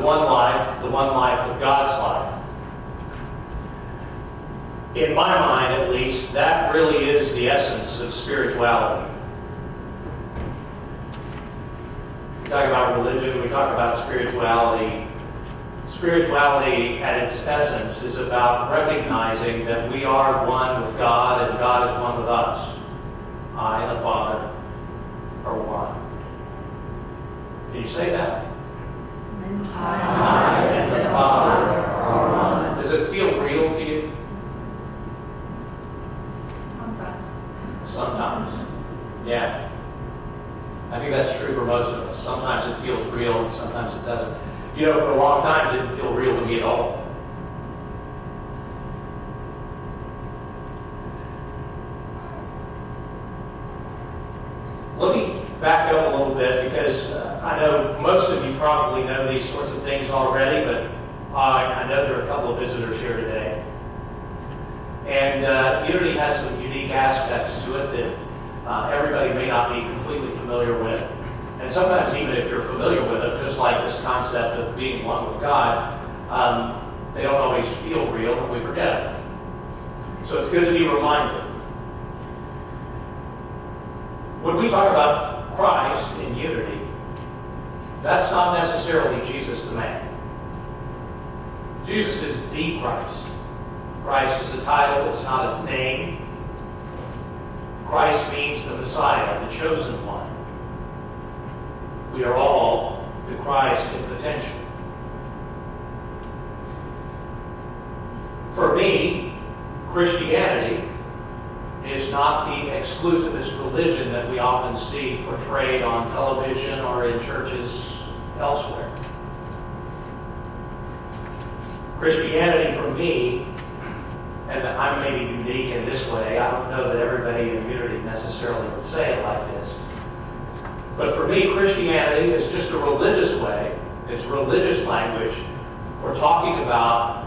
one life with God's life. In my mind, at least, that really is the essence of spirituality. We talk about religion, we talk about spirituality. Spirituality, at its essence, is about recognizing that we are one with God and God is one with us. I and the Father are one. Can you say that? I and the Father are one. Does it feel real to you? Sometimes. Yeah. I think that's true for most of us. Sometimes it feels real and sometimes it doesn't. You know, for a long time it didn't feel real to me at all. Let me back up a little bit because I know most of you probably know these sorts of things already, but I know there are a couple of visitors here today. And Unity has some unique aspects to it that everybody may not be completely familiar with. And sometimes even if you're familiar with it, just like this concept of being one with God, they don't always feel real and we forget it. So it's good to be reminded. When we talk about Christ in unity, that's not necessarily Jesus the man. Jesus is the Christ. Christ is a title, it's not a name. Christ means the Messiah, the chosen one. We are all the Christ in potential. For me, Christianity is not the exclusivist religion that we often see portrayed on television or in churches elsewhere. Christianity for me, and I'm maybe unique in this way, I don't know that everybody in Unity necessarily would say it like this, but for me, Christianity is just a religious way, it's religious language for talking about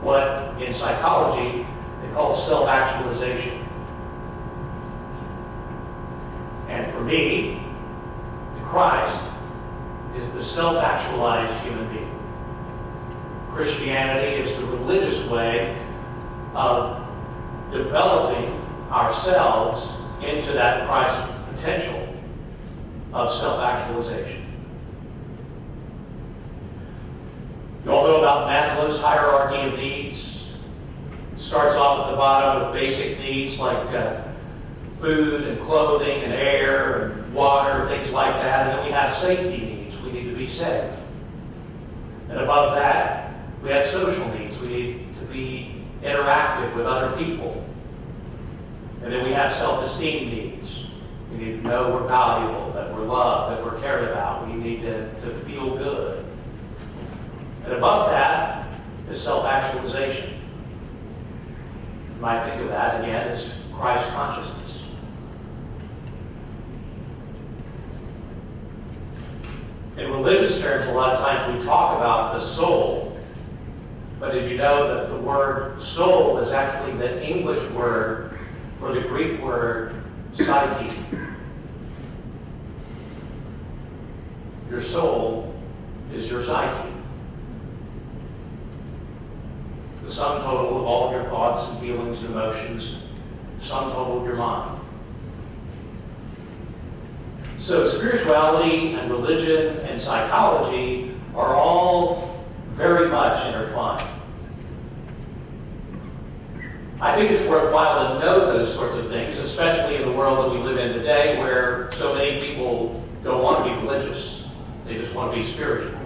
what in psychology they call self-actualization. And for me, the Christ is the self-actualized human being. Christianity is the religious way of developing ourselves into that Christ potential of self-actualization. You all know about Maslow's hierarchy of needs. It starts off at the bottom with basic needs like food and clothing and air and water, things like that. And then we have safety needs. We need to be safe. And above that, we have social needs. We need to be interactive with other people. And then we have self-esteem needs. We need to know we're valuable, that we're loved, that we're cared about. We need to feel good. And above that is self-actualization. You might think of that, again, as Christ consciousness. In religious terms, a lot of times we talk about the soul. But did you know that the word soul is actually the English word for the Greek word psyche? Your soul is your psyche. The sum total of all of your thoughts and feelings and emotions, the sum total of your mind. So spirituality and religion and psychology are all very much intertwined. I think it's worthwhile to know those sorts of things, especially in the world that we live in today where so many people don't want to be religious. They just want to be spiritual.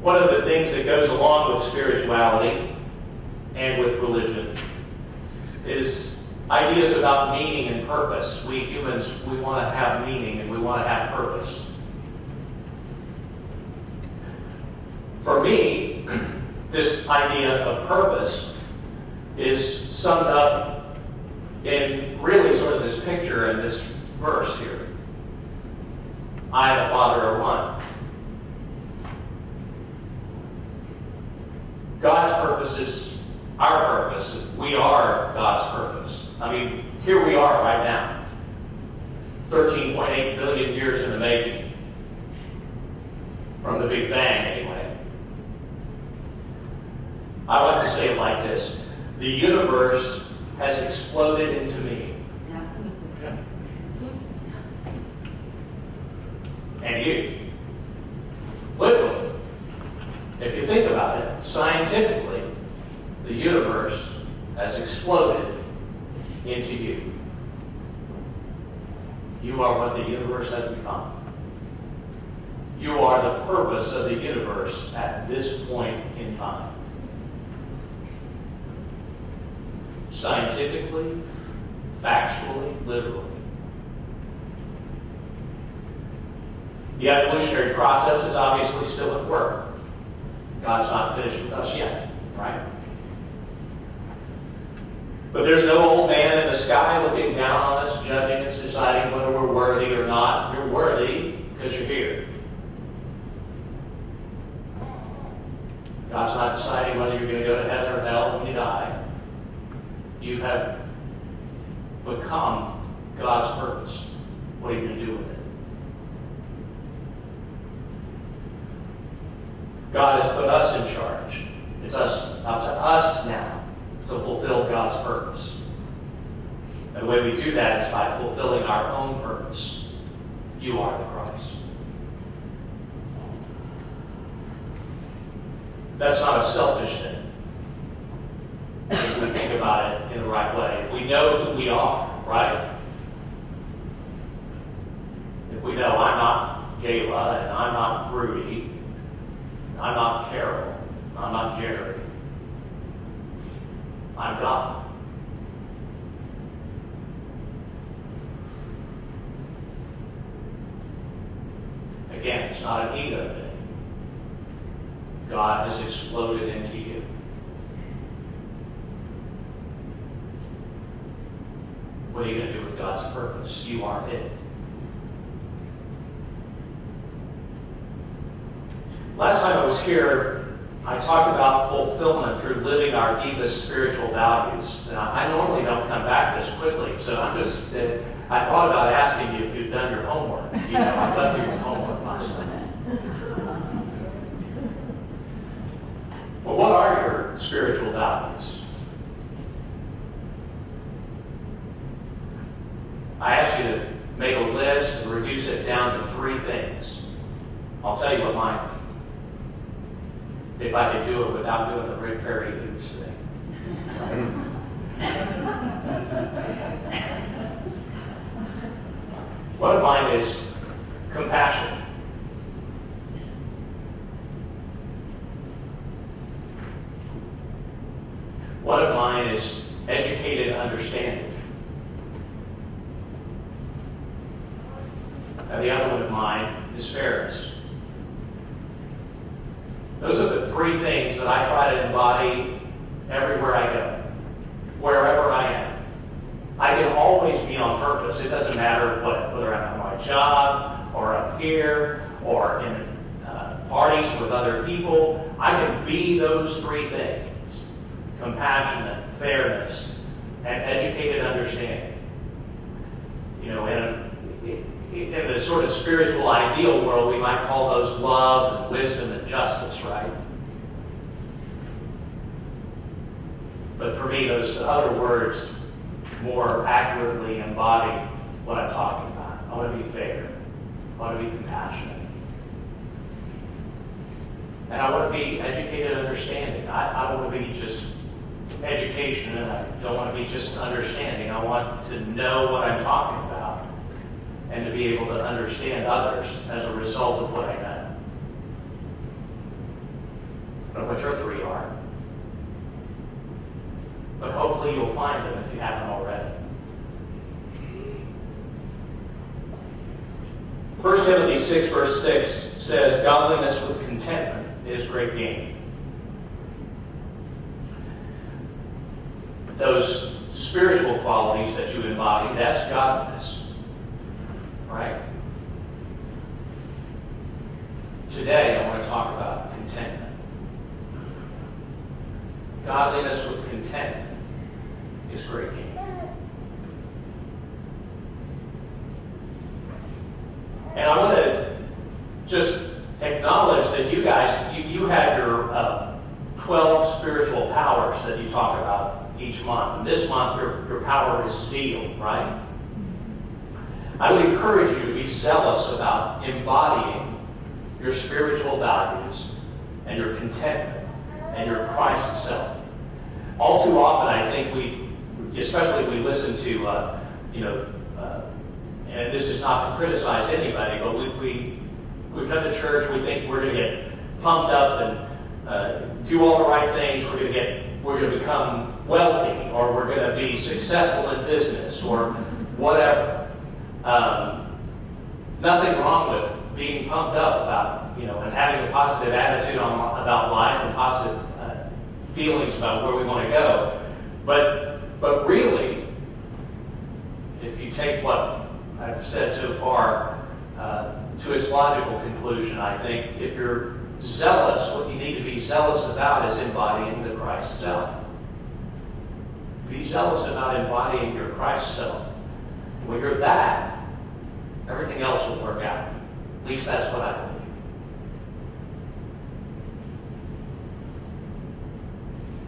One of the things that goes along with spirituality and with religion is ideas about meaning and purpose. We humans, we want to have meaning and we want to have purpose. For me, this idea of purpose is summed up in really sort of this picture in this verse here. I and the Father are one. God's purpose is our purpose. We are God's purpose. I mean, here we are right now. 13.8 billion years in the making. From the Big Bang, anyway. I like to say it like this. The universe has exploded into me. And you. Literally. If you think about it, scientifically, the universe has exploded into you. You are what the universe has become. You are the purpose of the universe at this point in time. Scientifically, factually, literally. The evolutionary process is obviously still at work. God's not finished with us yet, right? But there's no old man in the sky looking down on us, judging us, deciding whether we're worthy or not. You're worthy because you're here. God's not deciding whether you're going to go to heaven or hell when you die. You have become God's purpose. What are you going to do with it? God has put us in charge. It's up to us now to fulfill God's purpose. And the way we do that is by fulfilling our own purpose. You are the Christ. That's not a selfish thing. If we think about it in the right way. If we know who we are, right? If we know I'm not Gayla, and I'm not Rudy, I'm not Carol, I'm not Jerry. I'm God. Again, it's not an ego thing. God has exploded into you. What are you going to do with God's purpose? You are it. Last time I was here, I talked about fulfillment through living our deepest spiritual values. And I normally don't come back this quickly, so I thought about asking you if you've done your homework. You know, I left you your homework last time. Well, what are your spiritual values? I asked you to make a list and reduce it down to 3 things. I'll tell you what mine are. If I could do it without doing the Rick Perry Hoops thing. One of mine is compassion. One of mine is educated understanding. And the other one of mine is fairness. Those are the 3 things that I try to embody everywhere I go, wherever I am. I can always be on purpose. It doesn't matter whether I'm at my job or up here or in parties with other people. I can be those 3 things: compassionate, fairness, and educated understanding. You know, in the sort of spiritual ideal world, we might call those love and wisdom and justice, right? But for me, those other words more accurately embody what I'm talking about. I want to be fair. I want to be compassionate. And I want to be educated understanding. I don't want to be just education, and I don't want to be just understanding. I want to know what I'm talking about and to be able to understand others as a result of what I know. I don't know what your 3 are, but hopefully you'll find them if you haven't already. 1 Timothy 6, verse 6 says, "Godliness with contentment is great gain." Those spiritual qualities that you embody, that's godliness. Right? Today, I want to talk about contentment. Godliness with contentment is great gain. And I want to just acknowledge that you guys, you have your 12 spiritual powers that you talk about each month. And this month, your power is zeal, right? I would encourage you to be zealous about embodying your spiritual values and your contentment and your Christ self. All too often, I think especially we listen to, and this is not to criticize anybody, but we come to church, we think we're going to get pumped up and do all the right things. We're going to become wealthy, or we're going to be successful in business, or whatever. Nothing wrong with being pumped up about, and having a positive attitude about life and positive feelings about where we want to go. But really, if you take what I've said so far to its logical conclusion, I think if you're zealous, what you need to be zealous about is embodying the Christ self. Be zealous about embodying your Christ self. When you're that, everything else will work out. At least that's what I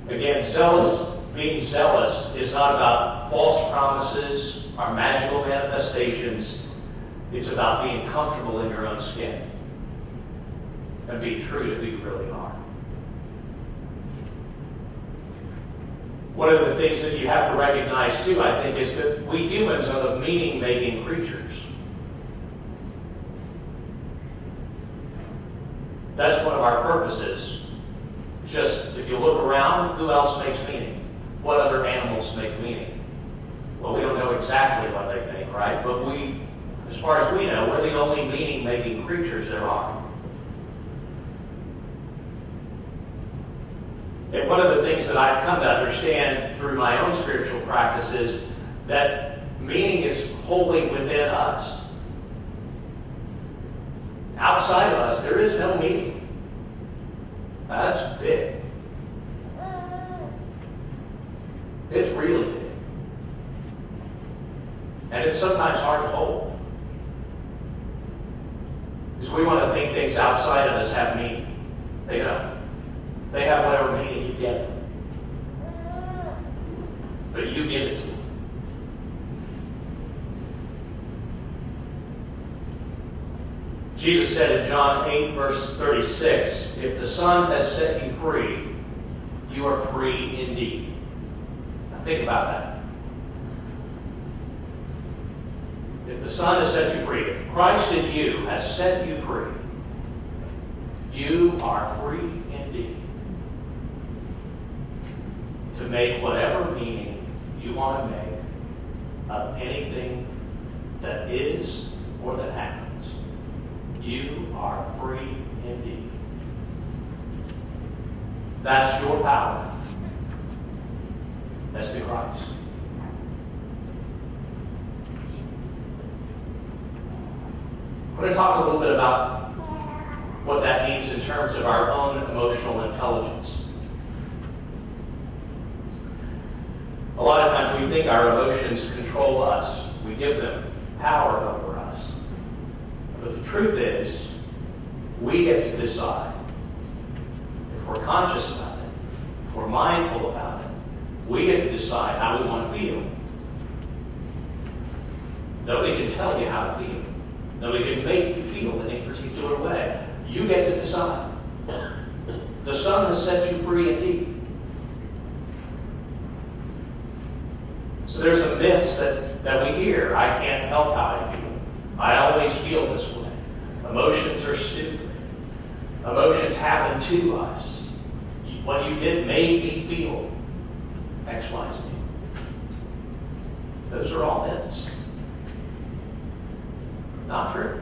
believe. Again, being zealous is not about false promises or magical manifestations. It's about being comfortable in your own skin and being true to who you really are. One of the things that you have to recognize, too, I think, is that we humans are the meaning-making creatures. That's one of our purposes. Just, if you look around, who else makes meaning? What other animals make meaning? Well, we don't know exactly what they think, right? But as far as we know, we're the only meaning-making creatures there are. And one of the things that I've come to understand through my own spiritual practice is that meaning is wholly within us. Outside of us, there is no meaning. That's big. It's really big. And it's sometimes hard to hold. Because we want to think things outside of us have meaning. They don't. They have whatever meaning you give them. But you give it to them. Jesus said in John 8, verse 36, if the Son has set you free, you are free indeed. Now think about that. If the Son has set you free, if Christ in you has set you free, you are free indeed to make whatever meaning you want to make of anything that is or that happens. You are free indeed. That's your power. That's the Christ. I'm going to talk a little bit about what that means in terms of our own emotional intelligence. A lot of times we think our emotions control us. We give them power over us. But the truth is, we get to decide. If we're conscious about it, if we're mindful about it, we get to decide how we want to feel. Nobody can tell you how to feel. Nobody can make you feel in any particular way. You get to decide. The Son has set you free indeed. So there's some myths that we hear. I can't help how I feel. I always feel this way. Emotions are stupid. Emotions happen to us. What you did made me feel X, Y, Z. Those are all myths. Not true.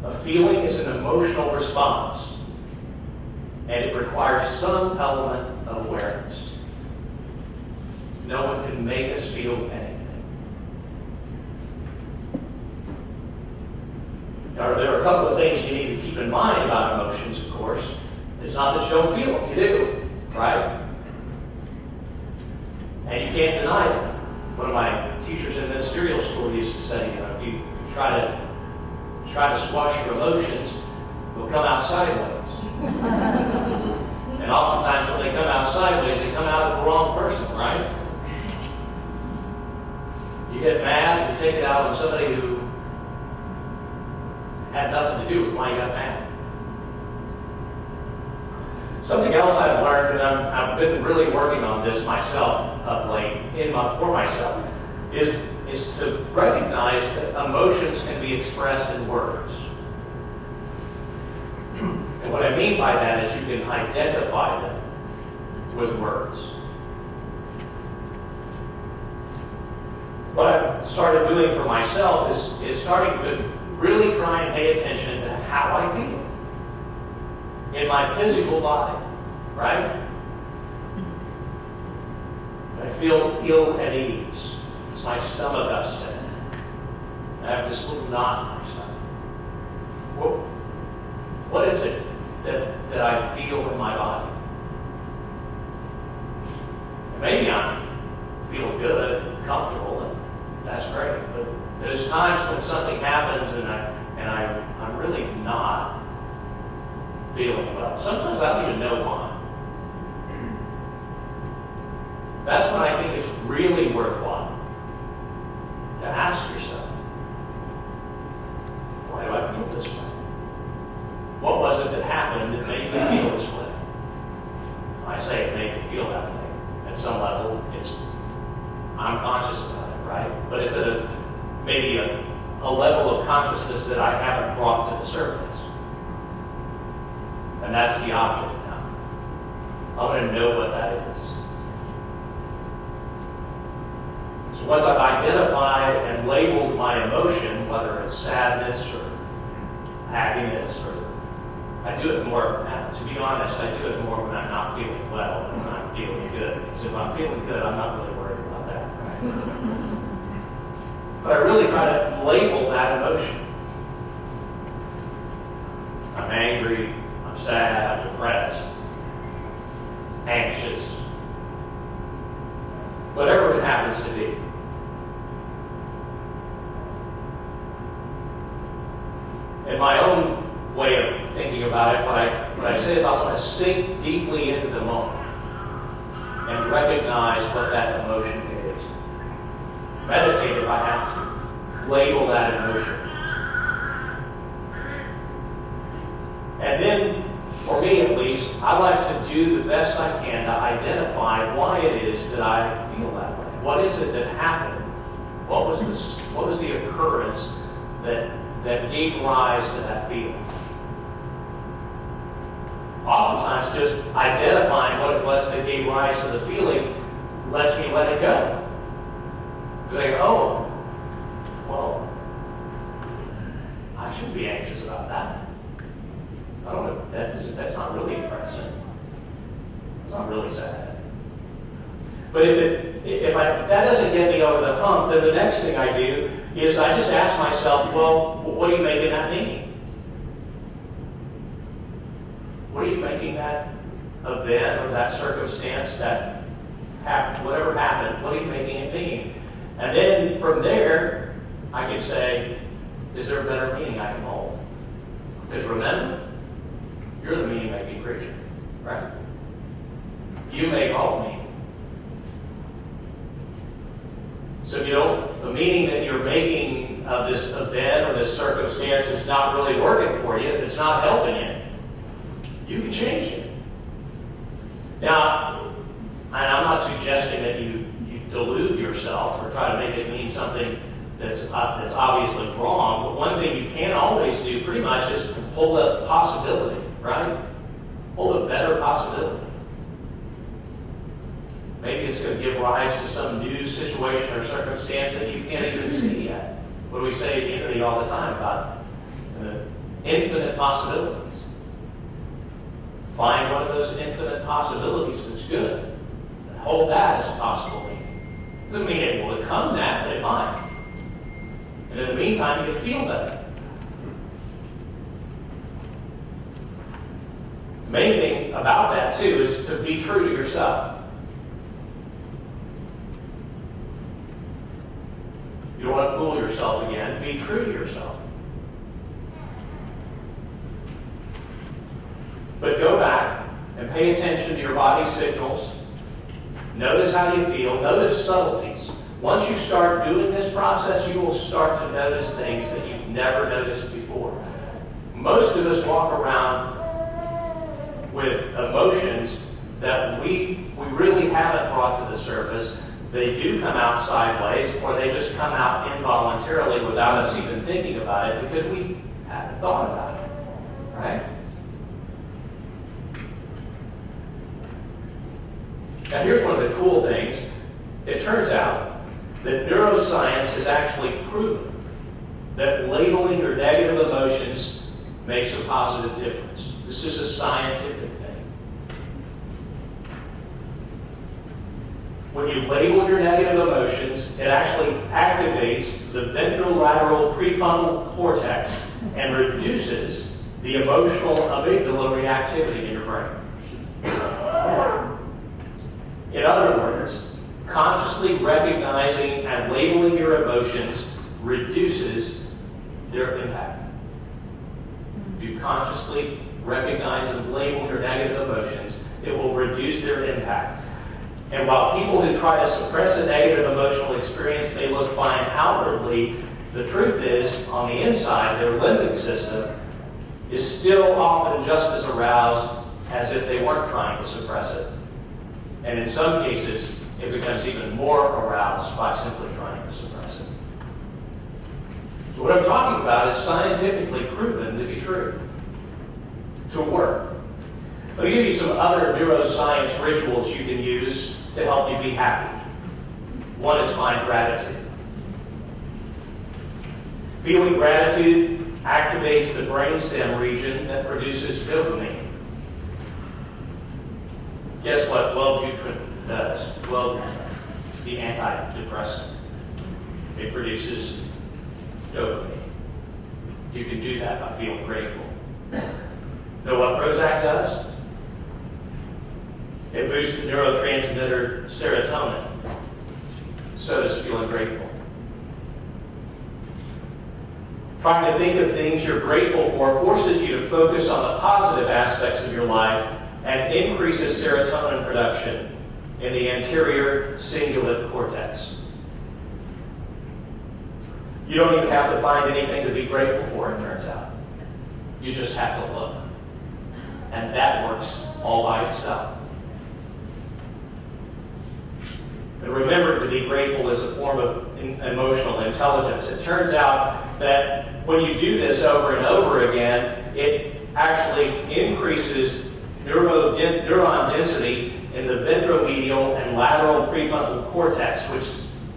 A feeling is an emotional response, and it requires some element of awareness. No one can make us feel anything. Now, there are a couple of things you need to keep in mind about emotions, of course. It's not that you don't feel them. You do, right? And you can't deny them. One of my teachers in ministerial school used to say, if you try to squash your emotions, they'll come out sideways. And oftentimes when they come out sideways, they come out of the wrong person, right? You get mad, you take it out on somebody who had nothing to do with why you got mad. Something else I've learned, and I've been really working on this myself of late, for myself, is to recognize that emotions can be expressed in words. And what I mean by that is you can identify them with words. What I've started doing for myself is starting to really try and pay attention to how I feel in my physical body, right? I feel ill at ease. It's my stomach upset. I have this little knot in my stomach. What is it that I feel in my body? And maybe I'm feeling good and comfortable, and that's great. But there's times when something happens and I'm really not feeling well. Sometimes I don't even know why. That's when I think it's really worthwhile to ask yourself, why do I feel this way? What was it that happened that made me feel this way? I say it made me feel that way. At some level, I'm conscious about it, right? But it's maybe a level of consciousness that I haven't brought to the surface. And that's the object now. I want to know what that is. So once I've identified and labeled my emotion, whether it's sadness or happiness, or I do it more, to be honest, I do it more when I'm not feeling well than when I'm feeling good. Because if I'm feeling good, I'm not really worried about that. Right? But I really try to label that emotion. I'm angry, I'm sad, I'm depressed, anxious, whatever it happens to be. In my own way of thinking about it, what I say is I want to sink deeply into the moment and recognize what that emotion is. Meditate if I have to. Label that emotion. And then, for me at least, I like to do the best I can to identify why it is that I feel that way. What is it that happened? What was the occurrence that gave rise to that feeling? Oftentimes, just identifying what it was that gave rise to the feeling lets me let it go. Because I go, oh, well, I shouldn't be anxious about that. I don't know, that's not really depressing. It's not really sad. But if that doesn't get me over the hump, then the next thing I do is I just ask myself, well, what are you making that mean? What are you making that event or that circumstance, that happened, whatever happened, what are you making it mean? And then from there, I can say, is there a better meaning I can hold? Because remember, you're the meaning-making creature, right? You make all meaning. So if the meaning that you're making of this event or this circumstance is not really working for you, if it's not helping you, you can change it. Now, and I'm not suggesting that you delude yourself or try to make it mean something that's obviously wrong, but one thing you can always do pretty much is hold a possibility, right? Hold a better possibility. Maybe it's going to give rise to some new situation or circumstance that you can't even see yet. What do we say at Unity all the time about infinite possibilities? Find one of those infinite possibilities that's good. And hold that as a possible meaning. Doesn't mean it will become that, but it might. And in the meantime, you can feel better. The main thing about that, too, is to be true to yourself. You don't want to fool yourself again. Be true to yourself. But go back and pay attention to your body's signals. Notice how you feel. Notice subtleties. Once you start doing this process, you will start to notice things that you've never noticed before. Most of us walk around with emotions that we really haven't brought to the surface. They do come out sideways, or they just come out involuntarily without us even thinking about it because we haven't thought about it. Right? Now here's one of the cool things. It turns out that neuroscience has actually proven that labeling your negative emotions makes a positive difference. This is a scientific thing. When you label your negative emotions, it actually activates the ventrolateral prefrontal cortex and reduces the emotional amygdala reactivity in your brain. In other words, consciously recognizing and labeling your emotions reduces their impact. You consciously recognize and label your negative emotions, it will reduce their impact. And while people who try to suppress a negative emotional experience may look fine outwardly, the truth is, on the inside, their limbic system is still often just as aroused as if they weren't trying to suppress it. And in some cases, it becomes even more aroused by simply trying to suppress it. So what I'm talking about is scientifically proven to be true, to work. Let me give you some other neuroscience rituals you can use to help you be happy. One is find gratitude. Feeling gratitude activates the brainstem region that produces dopamine. Guess what Wellbutrin does? Wellbutrin, the antidepressant. It produces dopamine. You can do that by feeling grateful. Know what Prozac does? It boosts the neurotransmitter serotonin. So does feeling grateful. Trying to think of things you're grateful for forces you to focus on the positive aspects of your life and increases serotonin production in the anterior cingulate cortex. You don't even have to find anything to be grateful for, it turns out. You just have to look. And that works all by itself. And remember, to be grateful is a form of emotional intelligence. It turns out that when you do this over and over again, it actually increases neuron density in the ventromedial and lateral prefrontal cortex,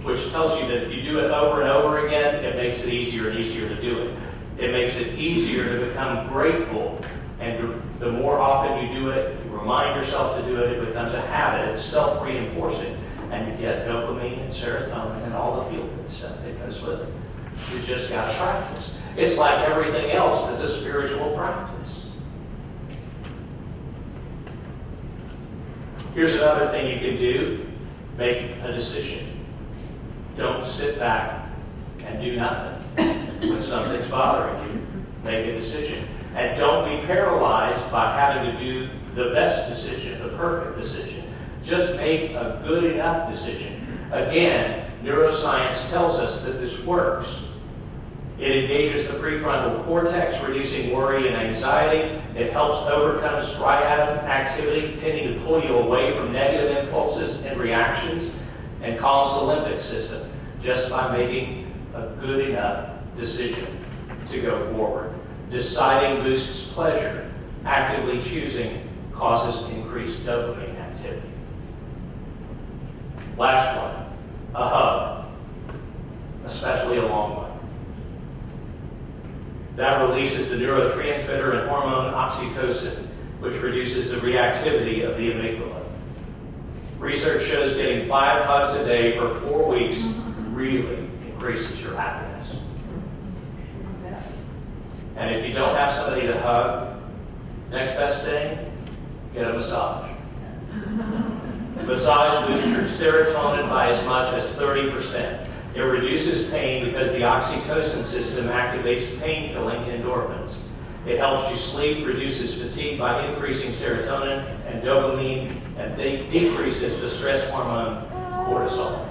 which tells you that if you do it over and over again, it makes it easier and easier to do it. It makes it easier to become grateful. And the more often you do it, you remind yourself to do it, it becomes a habit. It's self-reinforcing. And you get dopamine and serotonin and all the feel-good stuff that goes with it. You just got to practice. It's like everything else that's a spiritual practice. Here's another thing you can do. Make a decision. Don't sit back and do nothing. When something's bothering you, make a decision. And don't be paralyzed by having to do the best decision, the perfect decision. Just make a good enough decision. Again, neuroscience tells us that this works. It engages the prefrontal cortex, reducing worry and anxiety. It helps overcome striatum activity, tending to pull you away from negative impulses and reactions, and calms the limbic system just by making a good enough decision to go forward. Deciding boosts pleasure. Actively choosing causes increased dopamine activity. Last one, a hug, especially a long one. That releases the neurotransmitter and hormone oxytocin, which reduces the reactivity of the amygdala. Research shows getting 5 hugs a day for 4 weeks really increases your happiness. And if you don't have somebody to hug, next best thing, get a massage. Massage boosts your serotonin by as much as 30%. It reduces pain because the oxytocin system activates pain-killing endorphins. It helps you sleep, reduces fatigue by increasing serotonin and dopamine, and decreases the stress hormone cortisol.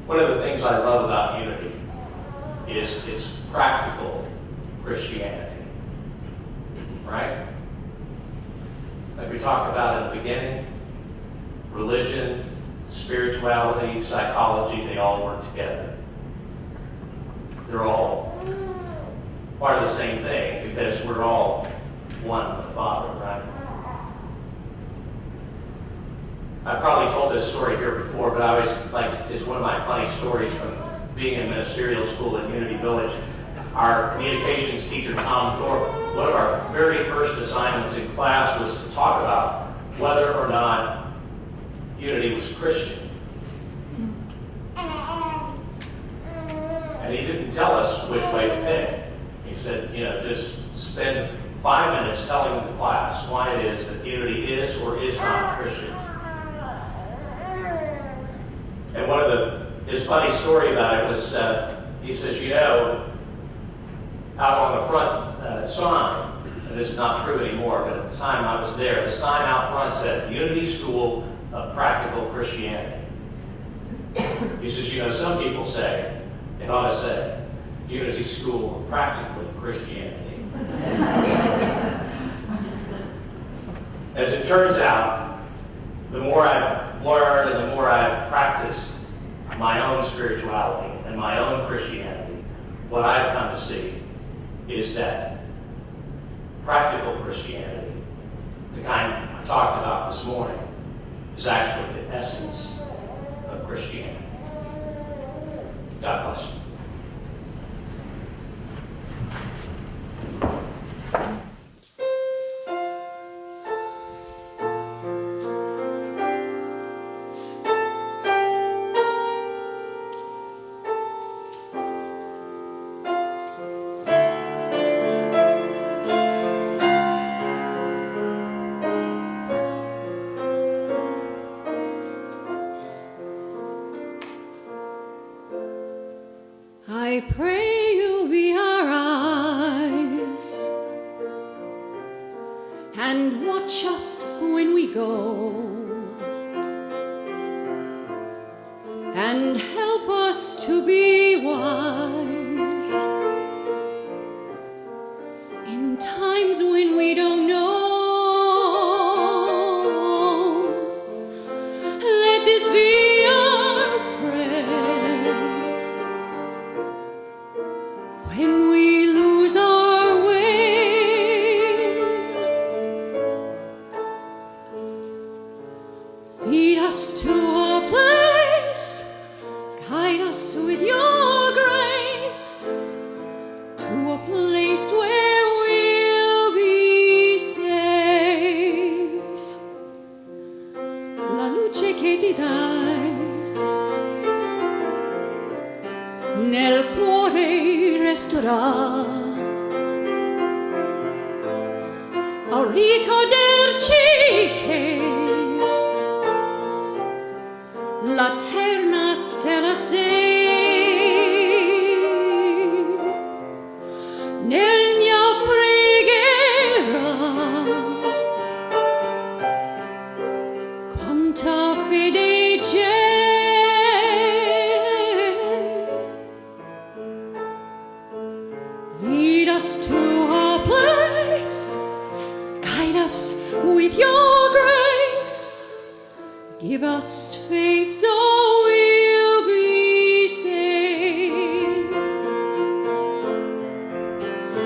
One of the things I love about Unity is its practical Christianity, right? Like we talked about in the beginning, religion, spirituality, psychology, they all work together. They're all part of the same thing because we're all one with the Father, right? I've probably told this story here before, but I always like, it's one of my funny stories from being in ministerial school at Unity Village. Our communications teacher, Tom Thorpe, one of our very first assignments in class was to talk about whether or not Unity was Christian. And he didn't tell us which way to pick. He said, just spend 5 minutes telling the class why it is that Unity is or is not Christian. And one of his funny story about it was, he says, out on the front sign, and this is not true anymore, but at the time I was there, the sign out front said, Unity School of Practical Christianity. He says, some people say, it ought to say, Unity School of Practical Christianity. As it turns out, the more I've learned and the more I've practiced my own spirituality and my own Christianity, what I've come to see is that practical Christianity, the kind I talked about this morning, is actually the essence of Christianity. God bless you. I pray you'll be our eyes and watch us when we go and help us to be wise in times when we don't know. Let this be our prayer when we lose our way. Lead us to a place, guide us with your grace, to a place where we'll be safe. La luce che ti dai nel cuore resterà a ricordarci che la terna stella sei. Nel mia preghiera quanta fede c'è. Lead us to a place, guide us with your grace, give us faith so we'll be saved.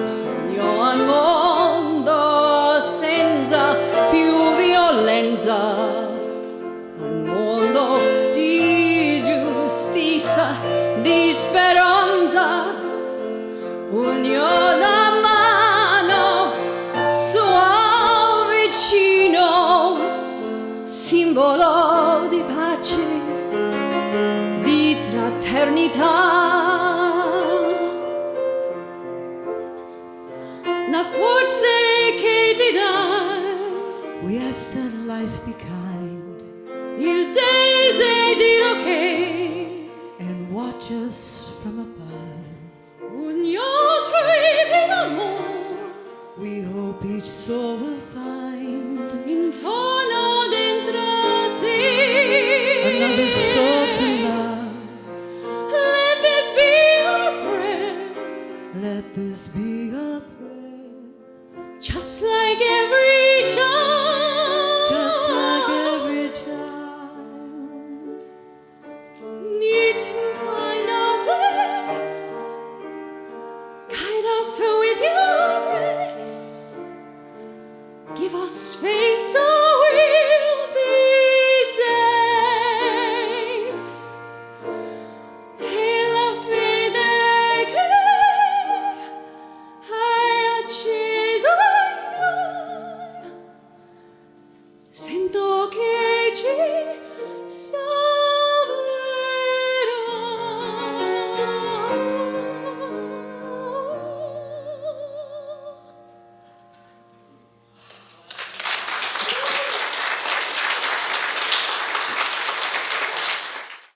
Sogno un mondo senza più violenza, un mondo di giustizia, di speranza. Una mano sua vicino, simbolo di pace, di fraternità. La forza che ti dà. We ask that life be kind, il desiderio and watch us from above. un autre vit l'amour. We hope each soul will find